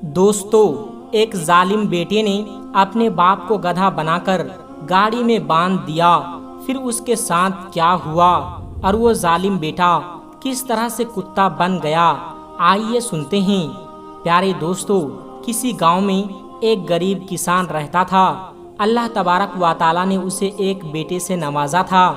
دوستو، ایک ظالم بیٹے نے اپنے باپ کو گدھا بنا کر گاڑی میں باندھ دیا۔ پھر اس کے ساتھ کیا ہوا اور وہ ظالم بیٹا کس طرح سے کتا بن گیا، آئیے سنتے ہیں۔ پیارے دوستو، کسی گاؤں میں ایک غریب کسان رہتا تھا۔ اللہ تبارک و تعالیٰ نے اسے ایک بیٹے سے نوازا تھا،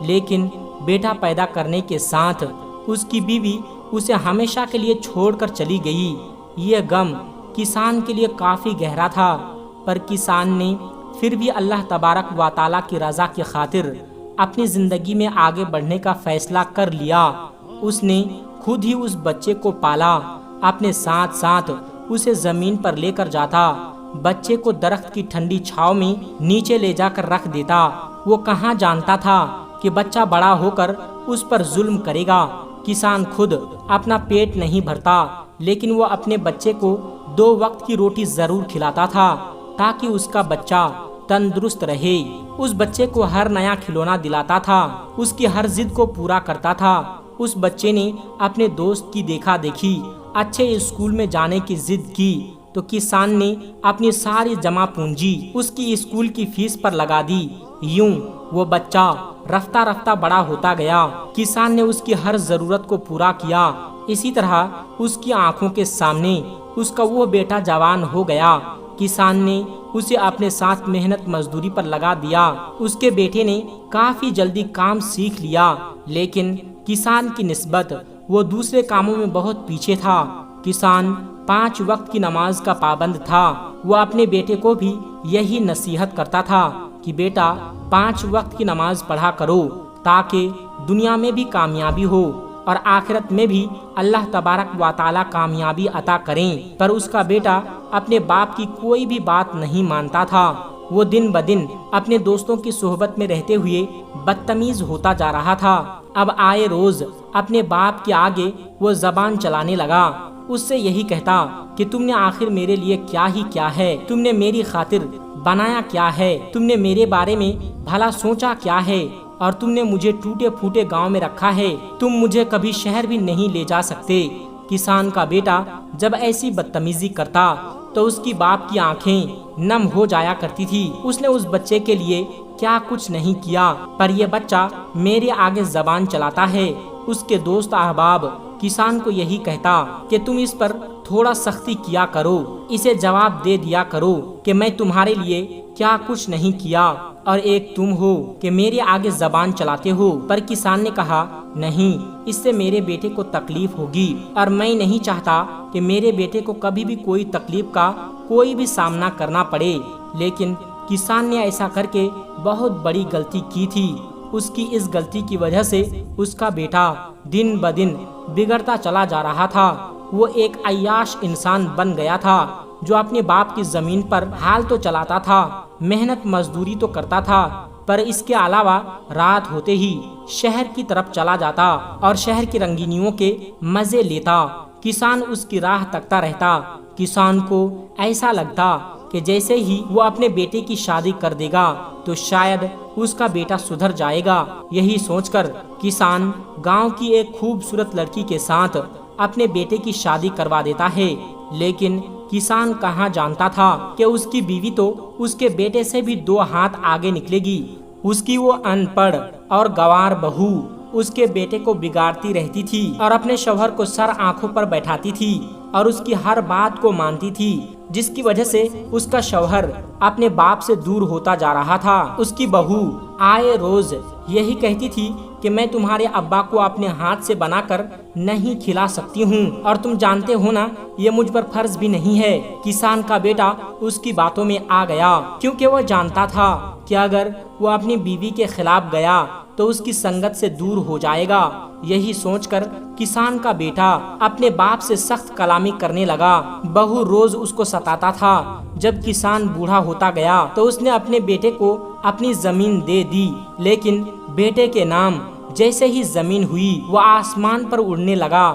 لیکن بیٹا پیدا کرنے کے ساتھ اس کی بیوی اسے ہمیشہ کے لیے چھوڑ کر چلی گئی۔ یہ غم کسان کے لیے کافی گہرا تھا، پر کسان نے پھر بھی اللہ تبارک و تعالیٰ کی رضا کی خاطر اپنی زندگی میں آگے بڑھنے کا فیصلہ کر لیا۔ اس نے خود ہی اس بچے کو پالا، اپنے ساتھ ساتھ اسے زمین پر لے کر جاتا، بچے کو درخت کی ٹھنڈی چھاؤں میں نیچے لے جا کر رکھ دیتا۔ وہ کہاں جانتا تھا کہ بچہ بڑا ہو کر اس پر ظلم کرے گا۔ کسان خود اپنا پیٹ نہیں بھرتا، لیکن وہ اپنے بچے کو 2 وقت کی روٹی ضرور کھلاتا تھا تاکہ اس کا بچہ تندرست رہے۔ اس بچے کو ہر نیا کھلونا دلاتا تھا، اس کی ہر ضد کو پورا کرتا تھا۔ اس بچے نے اپنے دوست کی دیکھا دیکھی اچھے اسکول میں جانے کی ضد کی تو کسان نے اپنی ساری جمع پونجی اس کی اسکول کی فیس پر لگا دی۔ یوں وہ بچہ رفتہ رفتہ بڑا ہوتا گیا۔ کسان نے اس کی ہر ضرورت کو پورا کیا۔ اسی طرح اس کی آنکھوں کے سامنے اس کا وہ بیٹا جوان ہو گیا۔ کسان نے اسے اپنے ساتھ محنت مزدوری پر لگا دیا۔ اس کے بیٹے نے کافی جلدی کام سیکھ لیا، لیکن کسان کی نسبت وہ دوسرے کاموں میں بہت پیچھے تھا۔ کسان 5 وقت کی نماز کا پابند تھا۔ وہ اپنے بیٹے کو بھی یہی نصیحت کرتا تھا کہ بیٹا 5 وقت کی نماز پڑھا کرو تاکہ دنیا میں بھی کامیابی ہو اور آخرت میں بھی اللہ تبارک و تعالیٰ کامیابی عطا کریں۔ پر اس کا بیٹا اپنے باپ کی کوئی بھی بات نہیں مانتا تھا۔ وہ دن بدن اپنے دوستوں کی صحبت میں رہتے ہوئے بدتمیز ہوتا جا رہا تھا۔ اب آئے روز اپنے باپ کے آگے وہ زبان چلانے لگا۔ اس سے یہی کہتا کہ تم نے آخر میرے لیے کیا ہی کیا ہے، تم نے میری خاطر بنایا کیا ہے، تم نے میرے بارے میں بھلا سوچا کیا ہے، اور تم نے مجھے ٹوٹے پھوٹے گاؤں میں رکھا ہے، تم مجھے کبھی شہر بھی نہیں لے جا سکتے۔ کسان کا بیٹا جب ایسی بدتمیزی کرتا تو اس کی باپ کی آنکھیں نم ہو جایا کرتی تھی۔ اس نے اس بچے کے لیے کیا کچھ نہیں کیا، پر یہ بچہ میرے آگے زبان چلاتا ہے۔ اس کے دوست احباب کسان کو یہی کہتا کہ تم اس پر تھوڑا سختی کیا کرو، اسے جواب دے دیا کرو کہ میں تمہارے لیے کیا کچھ نہیں کیا اور ایک تم ہو کہ میرے آگے زبان چلاتے ہو۔ پر کسان نے کہا نہیں، اس سے میرے بیٹے کو تکلیف ہوگی اور میں نہیں چاہتا کہ میرے بیٹے کو کبھی بھی کوئی تکلیف کا کوئی بھی سامنا کرنا پڑے۔ لیکن کسان نے ایسا کر کے بہت بڑی غلطی کی تھی۔ اس کی اس غلطی کی وجہ سے اس کا بیٹا دن بدن بگڑتا چلا جا رہا تھا۔ وہ ایک عیاش انسان بن گیا تھا جو اپنے باپ کی زمین پر حال تو چلاتا تھا، محنت مزدوری تو کرتا تھا، پر اس کے علاوہ رات ہوتے ہی شہر کی طرف چلا جاتا اور شہر کی رنگینیوں کے مزے لیتا۔ کسان اس کی راہ تکتا رہتا۔ کسان کو ایسا لگتا کہ جیسے ہی وہ اپنے بیٹے کی شادی کر دے گا تو شاید اس کا بیٹا سدھر جائے گا۔ یہی سوچ کر کسان گاؤں کی ایک خوبصورت لڑکی کے ساتھ اپنے بیٹے کی شادی کروا دیتا ہے، لیکن کسان کہاں جانتا تھا کہ اس کی بیوی تو اس کے بیٹے سے بھی 2 ہاتھ آگے نکلے گی۔ اس کی وہ ان پڑھ اور گنوار بہو اس کے بیٹے کو بگاڑتی رہتی تھی اور اپنے شوہر کو سر آنکھوں پر بیٹھاتی تھی اور اس کی ہر بات کو مانتی تھی، جس کی وجہ سے اس کا شوہر اپنے باپ سے دور ہوتا جا رہا تھا۔ اس کی بہو آئے روز یہی کہتی تھی کہ میں تمہارے ابا کو اپنے ہاتھ سے بنا کر نہیں کھلا سکتی ہوں، اور تم جانتے ہو نا یہ مجھ پر فرض بھی نہیں ہے۔ کسان کا بیٹا اس کی باتوں میں آ گیا، کیونکہ وہ جانتا تھا کہ اگر وہ اپنی بیوی کے خلاف گیا تو اس کی سنگت سے دور ہو جائے گا۔ یہی سوچ کر کسان کا بیٹا اپنے باپ سے سخت کلامی کرنے لگا۔ بہو روز اس کو ستاتا تھا۔ جب کسان بوڑھا ہوتا گیا تو اس نے اپنے بیٹے کو اپنی زمین دے دی، لیکن بیٹے کے نام جیسے ہی زمین ہوئی وہ آسمان پر اڑنے لگا،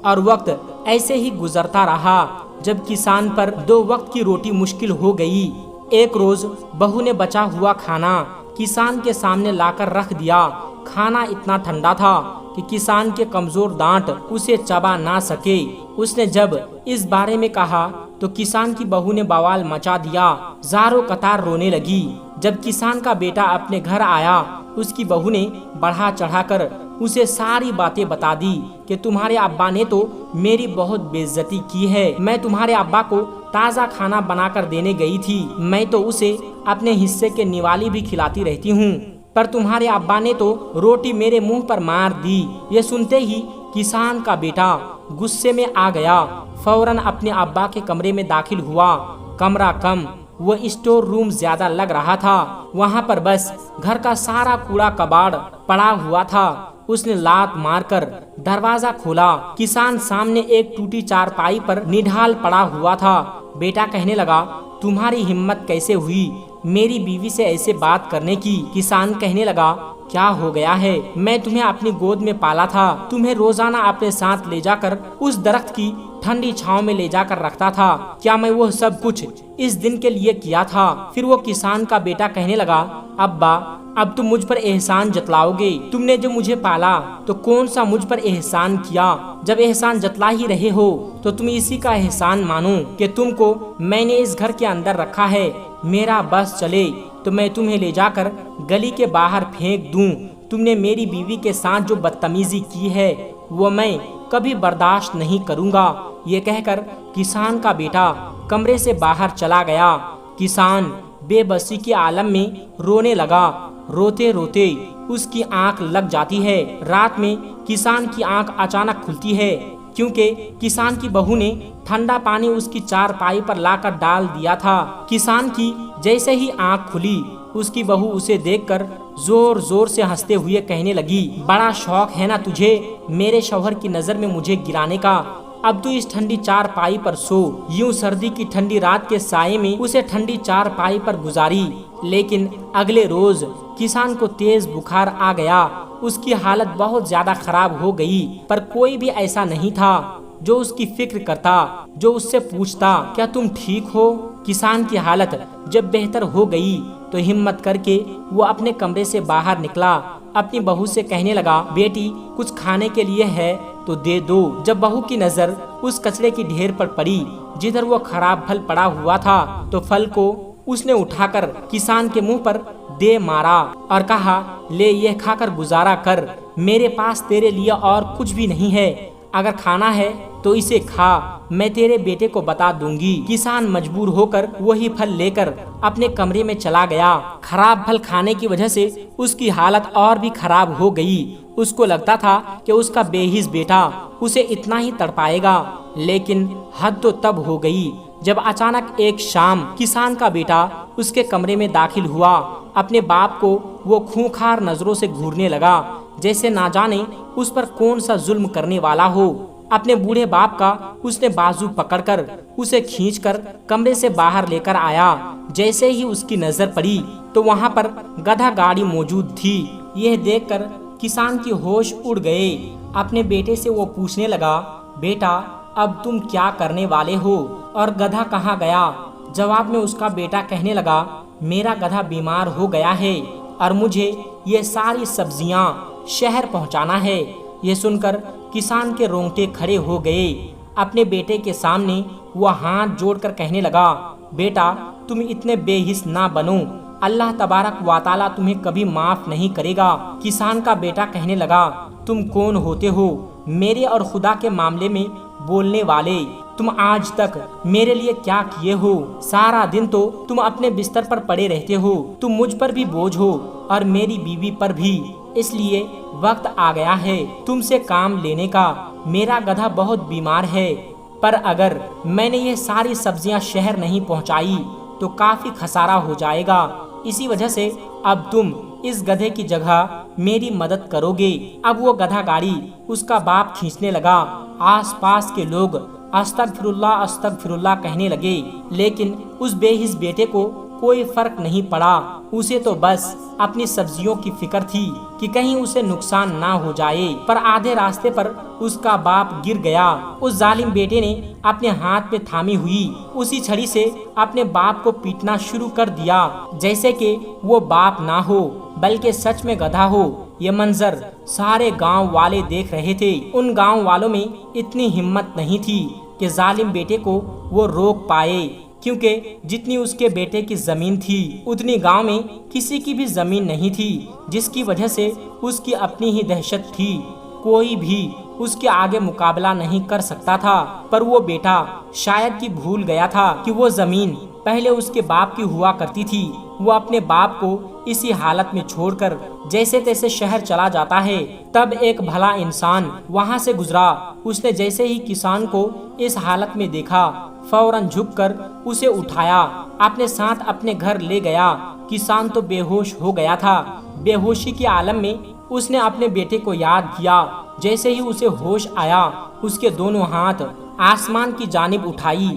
اور وقت ایسے ہی گزرتا رہا جب کسان پر 2 وقت کی روٹی مشکل ہو گئی۔ ایک روز بہو نے بچا ہوا کھانا کسان کے سامنے لا کر رکھ دیا۔ کھانا اتنا ٹھنڈا تھا کہ کسان کے کمزور دانت اسے چبا نہ سکے۔ اس نے جب اس بارے میں کہا تو کسان کی بہو نے بوال مچا دیا، زاروں قطار رونے لگی۔ جب کسان کا بیٹا اپنے گھر آیا، اس کی بہو نے بڑھا چڑھا کر اسے ساری باتیں بتا دی کہ تمہارے ابا نے تو میری بہت بے عزتی کی ہے۔ میں تمہارے ابا کو تازہ کھانا بنا کر دینے گئی تھی، میں تو اسے اپنے حصے کے نوالی بھی کھلاتی رہتی ہوں، پر تمہارے ابا نے تو روٹی میرے منہ پر مار دی۔ یہ سنتے ہی کسان کا بیٹا غصے میں آ گیا، فوراً اپنے ابا کے کمرے میں داخل ہوا۔ کمرہ کم، وہ اسٹور روم زیادہ لگ رہا تھا، وہاں پر بس گھر کا سارا کوڑا کباڑ پڑا ہوا تھا۔ اس نے لات مار کر دروازہ کھولا۔ کسان سامنے ایک ٹوٹی چارپائی پر نڈھال پڑا ہوا تھا۔ بیٹا کہنے لگا، تمہاری ہمت کیسے ہوئی میری بیوی سے ایسے بات کرنے کی؟ کسان کہنے لگا، کیا ہو گیا ہے؟ میں تمہیں اپنی گود میں پالا تھا، تمہیں روزانہ اپنے ساتھ لے جا کر اس درخت کی ٹھنڈی چھاؤں میں لے جا کر رکھتا تھا، کیا میں وہ سب کچھ اس دن کے لیے کیا تھا؟ پھر وہ کسان کا بیٹا کہنے لگا، ابا اب تم مجھ پر احسان جتلاؤ گے؟ تم نے جو مجھے پالا تو کون سا مجھ پر احسان کیا؟ جب احسان جتلا ہی رہے ہو تو تم اسی کا احسان مانو کہ تم کو میں نے اس گھر کے اندر رکھا ہے۔ میرا بس چلے تو میں تمہیں لے جا کر گلی کے باہر پھینک دوں۔ تم نے میری بیوی کے ساتھ جو بدتمیزی کی ہے وہ میں کبھی برداشت نہیں کروں گا۔ یہ کہہ کر کسان کا بیٹا کمرے سے باہر چلا گیا۔ کسان بے بسی کے عالم میں رونے لگا۔ روتے روتے اس کی آنکھ لگ جاتی ہے۔ رات میں کسان کی آنکھ اچانک کھلتی ہے کیونکہ کسان کی بہو نے ٹھنڈا پانی اس کی چارپائی پر لا کر ڈال دیا تھا۔ کسان کی جیسے ہی آنکھ کھلی، اس کی بہو اسے دیکھ کر زور زور سے ہنستے ہوئے کہنے لگی، بڑا شوق ہے نا تجھے میرے شوہر کی نظر میں مجھے گرانے کا؟ اب تو اس ٹھنڈی چارپائی پر سو۔ یوں سردی کی ٹھنڈی رات کے سائے میں اسے ٹھنڈی چارپائی پر گزاری۔ لیکن اگلے روز کسان کو تیز بخار آ گیا۔ اس کی حالت بہت زیادہ خراب ہو گئی، پر کوئی بھی ایسا نہیں تھا جو اس کی فکر کرتا، جو اس سے پوچھتا، کیا تم ٹھیک ہو؟ کسان کی حالت جب بہتر ہو گئی تو ہمت کر کے وہ اپنے کمرے سے باہر نکلا، اپنی بہو سے کہنے لگا، بیٹی کچھ کھانے کے لیے ہے تو دے دو۔ جب بہو کی نظر اس کچرے کی ڈھیر پر پڑی جدھر وہ خراب پھل پڑا ہوا تھا تو پھل کو اس نے اٹھا کر کسان کے منہ پر دے مارا اور کہا، لے یہ کھا کر گزارا کر، میرے پاس تیرے لیے اور کچھ بھی نہیں ہے، اگر کھانا ہے تو اسے کھا، میں تیرے بیٹے کو بتا دوں گی۔ کسان مجبور ہو کر وہی پھل لے کر اپنے کمرے میں چلا گیا۔ خراب پھل کھانے کی وجہ سے اس کی حالت اور بھی خراب ہو گئی۔ اس کو لگتا تھا کہ اس کا بے حس بیٹا اسے اتنا ہی تڑپائے گا، لیکن حد تو تب ہو گئی جب اچانک ایک شام کسان کا بیٹا اس کے کمرے میں داخل ہوا۔ اپنے باپ کو وہ خونخوار نظروں سے گھورنے لگا، جیسے نہ جانے اس پر کون سا ظلم کرنے والا ہو۔ اپنے بوڑھے باپ کا اس نے بازو پکڑ کر اسے کھینچ کر کمرے سے باہر لے کر آیا۔ جیسے ہی اس کی نظر پڑی تو وہاں پر گدھا گاڑی موجود تھی۔ یہ دیکھ کر کسان کی ہوش اڑ گئے۔ اپنے بیٹے سے وہ پوچھنے لگا، بیٹا اب تم کیا کرنے والے ہو اور گدھا کہاں گیا؟ جواب میں اس کا بیٹا کہنے لگا، میرا گدھا بیمار ہو گیا ہے اور مجھے یہ ساری سبزیاں شہر پہنچانا ہے۔ یہ سن کر کسان کے رونگٹے کھڑے ہو گئے۔ اپنے بیٹے کے سامنے وہ ہاتھ جوڑ کر کہنے لگا، بیٹا تم اتنے بے حس نہ بنو، اللہ تبارک و تعالیٰ تمہیں کبھی معاف نہیں کرے گا۔ کسان کا بیٹا کہنے لگا، تم کون ہوتے ہو میرے اور خدا کے معاملے میں بولنے والے؟ تم آج تک میرے لیے کیا کیے ہو؟ سارا دن تو تم اپنے بستر پر پڑے رہتے ہو، تم مجھ پر بھی بوجھ ہو اور میری بیوی پر بھی، اس لیے وقت آ گیا ہے تم سے کام لینے کا۔ میرا گدھا بہت بیمار ہے، پر اگر میں نے یہ ساری سبزیاں شہر نہیں پہنچائی تو کافی خسارہ ہو جائے گا، اسی وجہ سے اب تم اس گدھے کی جگہ میری مدد کرو گے۔ اب وہ گدھا گاڑی اس کا باپ کھینچنے لگا۔ آس پاس کے لوگ استغفر اللہ کہنے لگے، لیکن اس بے حس بیٹے کو کوئی فرق نہیں پڑا۔ اسے تو بس اپنی سبزیوں کی فکر تھی کہ کہیں اسے نقصان نہ ہو جائے، پر آدھے راستے پر اس کا باپ گر گیا۔ اس ظالم بیٹے نے اپنے ہاتھ میں تھامی ہوئی اسی چھڑی سے اپنے باپ کو پیٹنا شروع کر دیا جیسے کہ وہ باپ نہ ہو بلکہ سچ میں گدھا ہو۔ یہ منظر سارے گاؤں والے دیکھ رہے تھے۔ ان گاؤں والوں میں اتنی ہمت نہیں تھی کہ ظالم بیٹے کو وہ روک پائے، کیونکہ جتنی اس کے بیٹے کی زمین تھی اتنی گاؤں میں کسی کی بھی زمین نہیں تھی، جس کی وجہ سے اس کی اپنی ہی دہشت تھی، کوئی بھی اس کے آگے مقابلہ نہیں کر سکتا تھا۔ پر وہ بیٹا شاید کہ بھول گیا تھا کہ وہ زمین پہلے اس کے باپ کی ہوا کرتی تھی۔ وہ اپنے باپ کو اسی حالت میں چھوڑ کر جیسے تیسے شہر چلا جاتا ہے۔ تب ایک بھلا انسان وہاں سے گزرا، اس نے جیسے ہی کسان کو اس حالت میں دیکھا فوراً جھک کر اسے اٹھایا، اپنے ساتھ اپنے گھر لے گیا۔ کسان تو بے ہوش ہو گیا تھا۔ بے ہوشی کے عالم میں اس نے اپنے بیٹے کو یاد کیا۔ جیسے ہی اسے ہوش آیا، اس کے دونوں ہاتھ آسمان کی جانب اٹھائی۔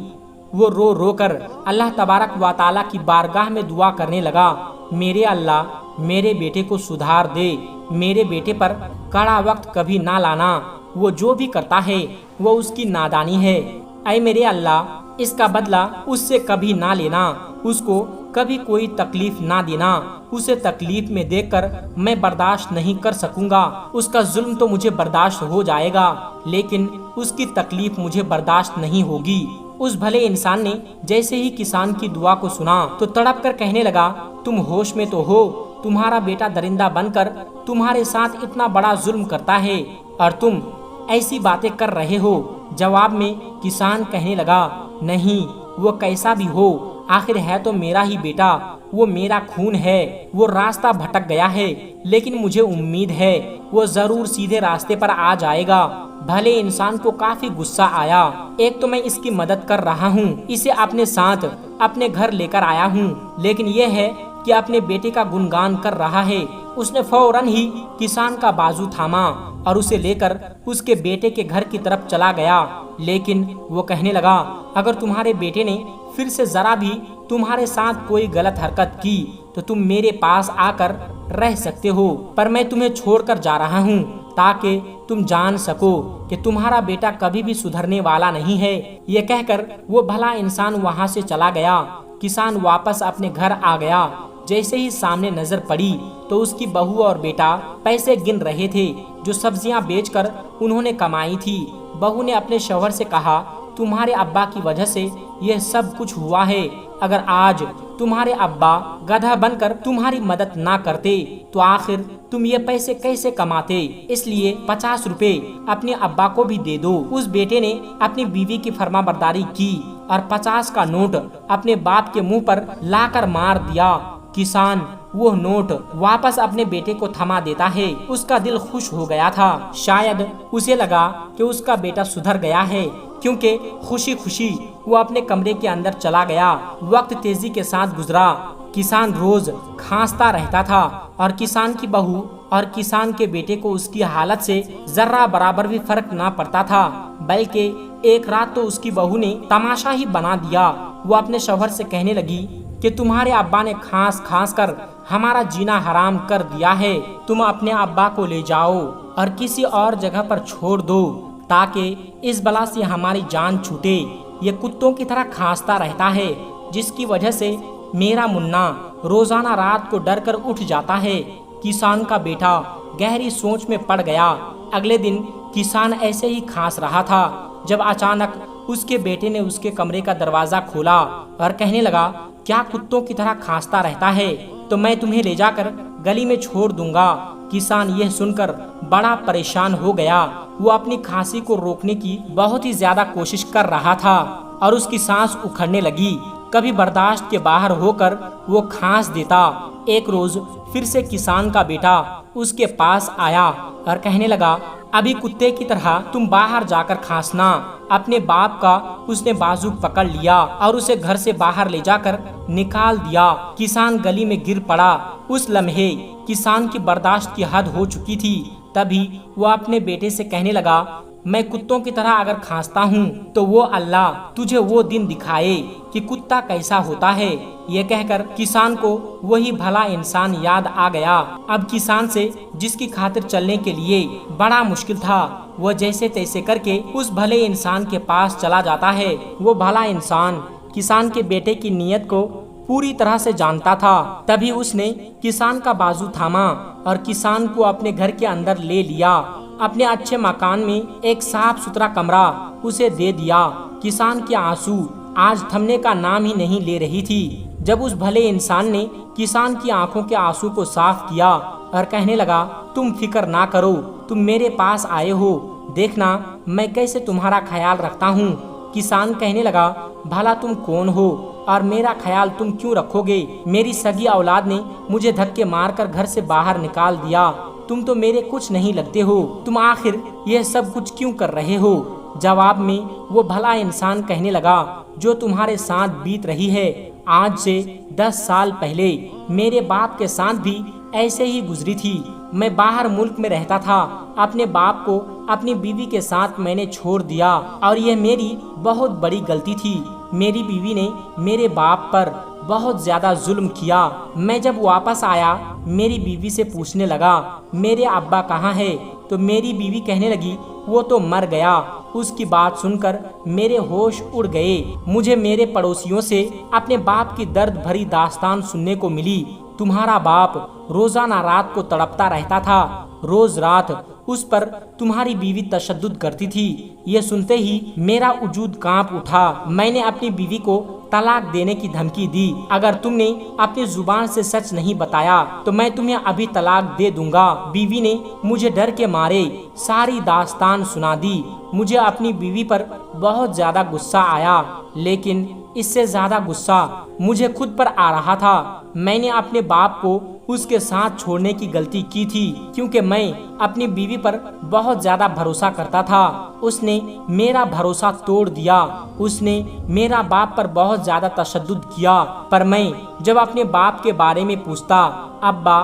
وہ رو رو کر اللہ تبارک و تعالیٰ کی بارگاہ میں دعا کرنے لگا، میرے اللہ میرے بیٹے کو سدھار دے، میرے بیٹے پر کڑا وقت کبھی نہ لانا، وہ جو بھی کرتا ہے وہ اس کی نادانی ہے۔ اے میرے اللہ اس کا بدلہ اس سے کبھی نہ لینا، اس کو کبھی کوئی تکلیف نہ دینا، اسے تکلیف میں دیکھ کر میں برداشت نہیں کر سکوں گا۔ اس کا ظلم تو مجھے برداشت ہو جائے گا، لیکن اس کی تکلیف مجھے برداشت نہیں ہوگی۔ اس بھلے انسان نے جیسے ہی کسان کی دعا کو سنا تو تڑپ کر کہنے لگا، تم ہوش میں تو ہو؟ تمہارا بیٹا درندہ بن کر تمہارے ساتھ اتنا بڑا ظلم کرتا ہے اور تم ایسی باتیں کر رہے ہو؟ جواب میں کسان کہنے لگا، نہیں، وہ کیسا بھی ہو آخر ہے تو میرا ہی بیٹا، وہ میرا خون ہے، وہ راستہ بھٹک گیا ہے لیکن مجھے امید ہے وہ ضرور سیدھے راستے پر آ جائے گا۔ بھلے انسان کو کافی غصہ آیا، ایک تو میں اس کی مدد کر رہا ہوں، اسے اپنے ساتھ اپنے گھر لے کر آیا ہوں، لیکن یہ ہے کہ اپنے بیٹے کا گنگان کر رہا ہے۔ اس نے فوراً ہی کسان کا بازو تھاما اور اسے لے کر اس کے بیٹے کے گھر کی طرف چلا گیا، لیکن وہ کہنے لگا، اگر تمہارے بیٹے نے پھر سے ذرا بھی تمہارے ساتھ کوئی غلط حرکت کی تو تم میرے پاس آ کر رہ سکتے ہو، پر میں تمہیں چھوڑ کر جا رہا ہوں تاکہ تم جان سکو کہ تمہارا بیٹا کبھی بھی سدھرنے والا نہیں ہے۔ یہ کہہ کر وہ بھلا انسان وہاں سے چلا گیا۔ کسان واپس اپنے گھر آ گیا۔ جیسے ہی سامنے نظر پڑی تو اس کی بہو اور بیٹا پیسے گن رہے تھے جو سبزیاں بیچ کر انہوں نے کمائی تھی۔ بہو نے اپنے شوہر سے کہا، تمہارے ابا کی وجہ سے یہ سب کچھ ہوا ہے، اگر آج تمہارے ابا گدھا بن کر تمہاری مدد نہ کرتے تو آخر تم یہ پیسے کیسے کماتے؟ اس لیے 50 روپے اپنے ابا کو بھی دے دو۔ اس بیٹے نے اپنی بیوی کی فرما برداری کی اور 50 کا نوٹ اپنے باپ کے منہ پر لا کر مار دیا۔ کسان وہ نوٹ واپس اپنے بیٹے کو تھما دیتا ہے۔ اس کا دل خوش ہو گیا تھا، شاید اسے لگا کہ اس کا بیٹا سدھر گیا ہے، کیونکہ خوشی خوشی وہ اپنے کمرے کے اندر چلا گیا۔ وقت تیزی کے ساتھ گزرا۔ کسان روز کھانستا رہتا تھا اور کسان کی بہو اور کسان کے بیٹے کو اس کی حالت سے ذرہ برابر بھی فرق نہ پڑتا تھا، بلکہ ایک رات تو اس کی بہو نے تماشا ہی بنا دیا۔ وہ اپنے شوہر سے کہنے لگی کہ تمہارے ابا نے کھانس کھانس کر ہمارا جینا حرام کر دیا ہے، تم اپنے ابا کو لے جاؤ اور کسی اور جگہ پر چھوڑ دو تاکہ اس بلا سے ہماری جان چھوٹے۔ یہ کتوں کی طرح کھانستا رہتا ہے، جس کی وجہ سے میرا منا روزانہ رات کو ڈر کر اٹھ جاتا ہے۔ کسان کا بیٹا گہری سوچ میں پڑ گیا۔ اگلے دن کسان ایسے ہی کھانس رہا تھا جب اچانک اس کے بیٹے نے اس کے کمرے کا دروازہ کھولا اور کہنے لگا، کیا کتوں کی طرح کھانستا رہتا ہے؟ تو میں تمہیں لے جا کر گلی میں چھوڑ دوں گا۔ کسان یہ سن کر بڑا پریشان ہو گیا۔ وہ اپنی کھانسی کو روکنے کی بہت ہی زیادہ کوشش کر رہا تھا اور اس کی سانس اکھڑنے لگی۔ کبھی برداشت کے باہر ہو کر وہ کھانس دیتا۔ ایک روز پھر سے کسان کا بیٹا اس کے پاس آیا اور کہنے لگا، ابھی کتے کی طرح تم باہر جا کر کھانسنا۔ اپنے باپ کا اس نے بازو پکڑ لیا اور اسے گھر سے باہر لے جا کر نکال دیا۔ کسان گلی میں گر پڑا۔ اس لمحے کسان کی برداشت کی حد ہو چکی تھی۔ تبھی وہ اپنے بیٹے سے کہنے لگا، میں کتوں کی طرح اگر کھانستا ہوں تو وہ اللہ تجھے وہ دن دکھائے کہ کتا کیسا ہوتا ہے۔ یہ کہہ کر کسان کو وہی بھلا انسان یاد آ گیا۔ اب کسان سے جس کی خاطر چلنے کے لیے بڑا مشکل تھا، وہ جیسے تیسے کر کے اس بھلے انسان کے پاس چلا جاتا ہے۔ وہ بھلا انسان کسان کے بیٹے کی نیت کو پوری طرح سے جانتا تھا۔ تبھی اس نے کسان کا بازو تھاما اور کسان کو اپنے گھر کے اندر لے لیا۔ اپنے اچھے مکان میں ایک صاف ستھرا کمرہ اسے دے دیا۔ کسان کے آنسو آج تھمنے کا نام ہی نہیں لے رہی تھی۔ جب اس بھلے انسان نے کسان کی آنکھوں کے آنسو کو صاف کیا اور کہنے لگا، تم فکر نہ کرو، تم میرے پاس آئے ہو، دیکھنا میں کیسے تمہارا خیال رکھتا ہوں۔ کسان کہنے لگا، بھلا تم کون ہو اور میرا خیال تم کیوں رکھو گے؟ میری سگی اولاد نے مجھے دھکے مار کر گھر سے باہر نکال دیا، تم تو میرے کچھ نہیں لگتے ہو، تم آخر یہ سب کچھ کیوں کر رہے ہو؟ جواب میں وہ بھلا انسان کہنے لگا، جو تمہارے ساتھ بیت رہی ہے آج سے 10 سال پہلے میرے باپ کے ساتھ بھی ایسے ہی گزری تھی۔ میں باہر ملک میں رہتا تھا، اپنے باپ کو اپنی بیوی کے ساتھ میں نے چھوڑ دیا اور یہ میری بہت بڑی غلطی تھی۔ میری بیوی نے میرے باپ پر بہت زیادہ ظلم کیا۔ میں جب واپس آیا میری بیوی سے پوچھنے لگا، میرے ابا کہاں ہے؟ تو میری بیوی کہنے لگی، وہ تو مر گیا۔ اس کی بات سن کر میرے ہوش اڑ گئے۔ مجھے میرے پڑوسیوں سے اپنے باپ کی درد بھری داستان سننے کو ملی۔ تمہارا باپ روزانہ رات کو تڑپتا رہتا تھا، روز رات اس پر تمہاری بیوی تشدد کرتی تھی۔ یہ سنتے ہی میرا وجود کانپ اٹھا۔ میں نے اپنی بیوی کو طلاق دینے کی دھمکی دی، اگر تم نے اپنی زبان سے سچ نہیں بتایا تو میں تمہیں ابھی طلاق دے دوں گا۔ بیوی نے مجھے ڈر کے مارے ساری داستان سنا دی۔ مجھے اپنی بیوی پر بہت زیادہ غصہ آیا، لیکن اس سے زیادہ غصہ مجھے خود پر آ رہا تھا۔ میں نے اپنے باپ کو اس کے ساتھ چھوڑنے کی غلطی کی تھی، کیونکہ میں اپنی بیوی پر بہت زیادہ بھروسہ کرتا تھا۔ اس نے میرا بھروسہ توڑ دیا، اس نے میرا باپ پر بہت زیادہ تشدد کیا۔ پر میں جب اپنے باپ کے بارے میں پوچھتا، ابا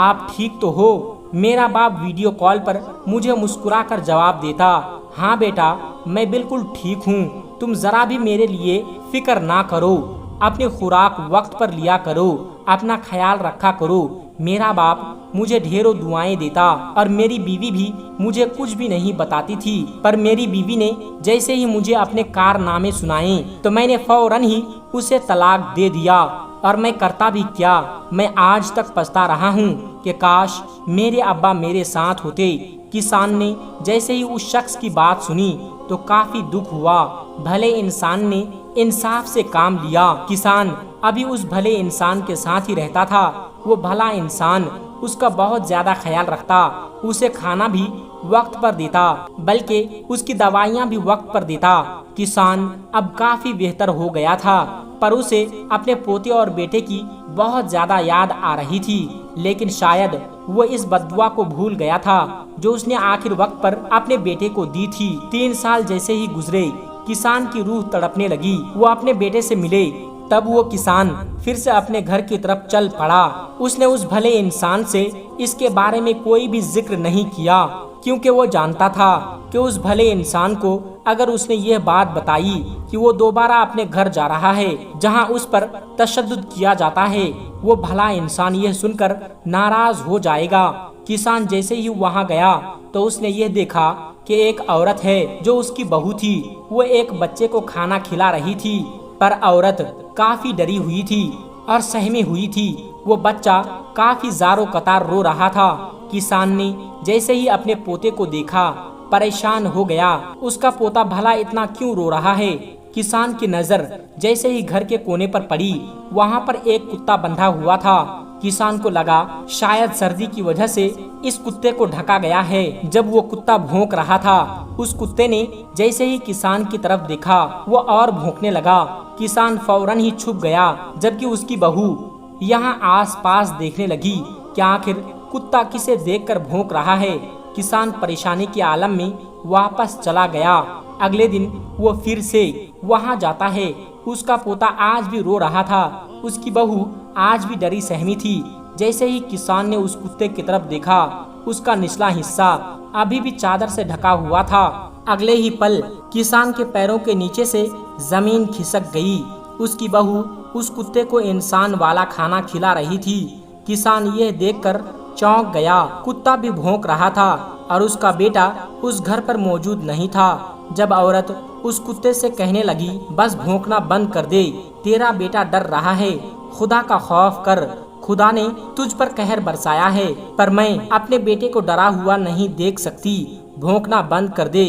آپ ٹھیک تو ہو؟ میرا باپ ویڈیو کال پر مجھے مسکرا کر جواب دیتا، ہاں بیٹا میں بالکل ٹھیک ہوں، تم ذرا بھی میرے لیے فکر نہ کرو، اپنی خوراک وقت پر لیا کرو، اپنا خیال رکھا کرو۔ میرا باپ مجھے ڈھیروں دعائیں دیتا اور میری بیوی بھی مجھے کچھ بھی نہیں بتاتی تھی، پر میری بیوی نے جیسے ہی مجھے اپنے کارنامے سنائے تو میں نے فوراً ہی اسے طلاق دے دیا۔ اور میں کرتا بھی کیا، میں آج تک پچھتا رہا ہوں کہ کاش میرے ابا میرے ساتھ ہوتے۔ کسان نے جیسے ہی اس شخص کی بات سنی تو کافی دکھ ہوا۔ بھلے انسان نے انصاف سے کام لیا۔ کسان ابھی اس بھلے انسان کے ساتھ ہی رہتا تھا۔ وہ بھلا انسان اس کا بہت زیادہ خیال رکھتا، اسے کھانا بھی وقت پر دیتا، بلکہ اس کی دوائیاں بھی وقت پر دیتا۔ کسان اب کافی بہتر ہو گیا تھا، پر اسے اپنے پوتے اور بیٹے کی بہت زیادہ یاد آ رہی تھی، لیکن شاید وہ اس بددعا کو بھول گیا تھا جو اس نے آخر وقت پر اپنے بیٹے کو دی تھی۔ 3 سال جیسے ہی گزرے، کسان کی روح تڑپنے لگی۔ وہ اپنے بیٹے سے ملے، تب وہ کسان پھر سے اپنے گھر کی طرف چل پڑا۔ اس نے اس بھلے انسان سے اس کے بارے میں کوئی بھی ذکر نہیں کیا، کیونکہ وہ جانتا تھا کہ اس بھلے انسان کو اگر اس نے یہ بات بتائی کہ وہ دوبارہ اپنے گھر جا رہا ہے جہاں اس پر تشدد کیا جاتا ہے، وہ بھلا انسان یہ سن کر ناراض ہو جائے گا۔ کسان جیسے ہی وہاں گیا تو اس نے یہ دیکھا کہ ایک عورت ہے جو اس کی بہو تھی، وہ ایک بچے کو کھانا کھلا رہی تھی، پر عورت کافی ڈری ہوئی تھی اور سہمی ہوئی تھی۔ وہ بچہ کافی زار و قطار رو رہا تھا۔ کسان نے جیسے ہی اپنے پوتے کو دیکھا پریشان ہو گیا، اس کا پوتا بھلا اتنا کیوں رو رہا ہے؟ کسان کی نظر جیسے ہی گھر کے کونے پر پڑی، وہاں پر ایک کتا بندھا ہوا تھا۔ کسان کو لگا شاید سردی کی وجہ سے اس کتے کو ڈھکا گیا ہے۔ جب وہ کتا بھونک رہا تھا، اس کتے نے جیسے ہی کسان کی طرف دیکھا وہ اور بھونکنے لگا۔ کسان فوراً ہی چھپ گیا، جبکہ اس کی بہو یہاں آس پاس دیکھنے لگی کہ آخر کتا کسے دیکھ کر بھونک رہا ہے۔ کسان پریشانی کے عالم میں واپس چلا گیا۔ اگلے دن وہ پھر سے وہاں جاتا ہے۔ اس کا پوتا آج بھی رو رہا تھا، اس کی بہو آج بھی ڈری سہمی تھی۔ جیسے ہی کسان نے اس کتے کی طرف دیکھا، اس کا نچلا حصہ ابھی بھی چادر سے ڈھکا ہوا تھا۔ اگلے ہی پل کسان کے پیروں کے نیچے سے زمین کھسک گئی۔ اس کی بہو اس کتے کو انسان والا کھانا کھلا رہی تھی۔ کسان یہ دیکھ کر چونک گیا، کتا بھی بھونک رہا تھا اور اس کا بیٹا اس گھر پر موجود نہیں تھا۔ جب عورت اس کتے سے کہنے لگی بس بھونکنا بند کر دے، تیرا بیٹا ڈر رہا ہے، خدا کا خوف کر، خدا نے تجھ پر قہر برسایا ہے، پر میں اپنے بیٹے کو ڈرا ہوا نہیں دیکھ سکتی، بھونکنا بند کر دے۔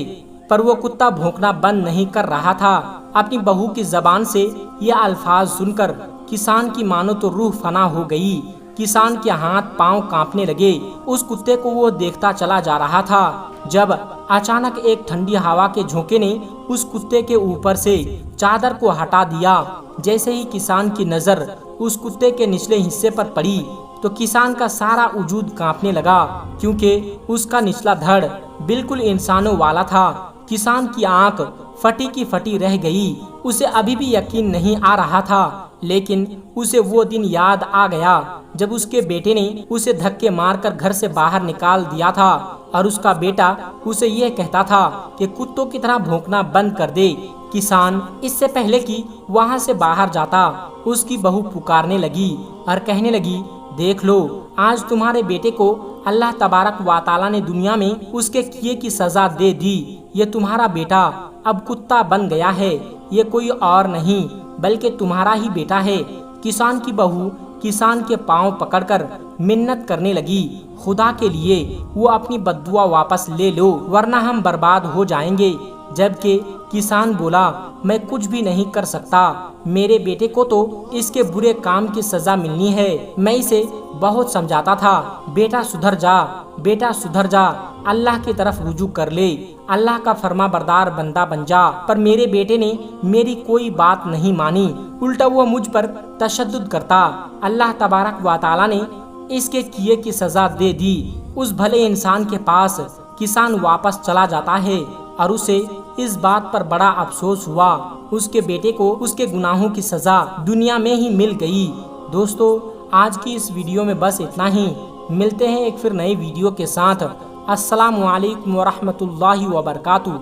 پر وہ کتا بھونکنا بند نہیں کر رہا تھا۔ اپنی بہو کی زبان سے یہ الفاظ سن کر کسان کی مانو تو روح فنا ہو گئی۔ کسان کے ہاتھ پاؤں کانپنے لگے۔ اس کتے کو وہ دیکھتا چلا جا رہا تھا جب اچانک ایک ٹھنڈی ہوا کے جھونکے نے اس کتے کے اوپر سے چادر کو ہٹا دیا۔ جیسے ہی کسان کی نظر اس کتے کے نچلے حصے پر پڑی تو کسان کا سارا وجود کانپنے لگا، کیونکہ اس کا نچلا دھڑ بالکل انسانوں والا تھا۔ کسان کی آنکھ پھٹی کی پھٹی رہ گئی۔ اسے ابھی بھی یقین نہیں آ رہا تھا، لیکن اسے وہ دن یاد آ گیا جب اس کے بیٹے نے اسے دھکے مار کر گھر سے باہر نکال دیا تھا اور اس کا بیٹا اسے یہ کہتا تھا کہ کتوں کی طرح بھونکنا بند کر دے۔ کسان اس سے پہلے کہ وہاں سے باہر جاتا، اس کی بہو پکارنے لگی اور کہنے لگی، دیکھ لو، آج تمہارے بیٹے کو اللہ تبارک و تعالیٰ نے دنیا میں اس کے کیے کی سزا دے دی۔ یہ تمہارا بیٹا اب کتا بن گیا ہے، یہ کوئی اور نہیں بلکہ تمہارا ہی بیٹا ہے۔ کسان کی بہو کسان کے پاؤں پکڑ کر منت کرنے لگی، خدا کے لیے وہ اپنی بددعا واپس لے لو ورنہ ہم برباد ہو جائیں گے۔ جبکہ کسان بولا، میں کچھ بھی نہیں کر سکتا، میرے بیٹے کو تو اس کے برے کام کی سزا ملنی ہے۔ میں اسے بہت سمجھاتا تھا، بیٹا سدھر جا، بیٹا سدھر جا، اللہ کی طرف رجوع کر لے، اللہ کا فرما بردار بندہ بن جا، پر میرے بیٹے نے میری کوئی بات نہیں مانی، الٹا وہ مجھ پر تشدد کرتا۔ اللہ تبارک و تعالیٰ نے اس کے کیے کی سزا دے دی۔ اس بھلے انسان کے پاس کسان واپس چلا جاتا ہے اور اسے اس بات پر بڑا افسوس ہوا، اس کے بیٹے کو اس کے گناہوں کی سزا دنیا میں ہی مل گئی۔ دوستو، آج کی اس ویڈیو میں بس اتنا ہی، ملتے ہیں ایک پھر نئی ویڈیو کے ساتھ۔ السلام علیکم ورحمۃ اللہ وبرکاتہ۔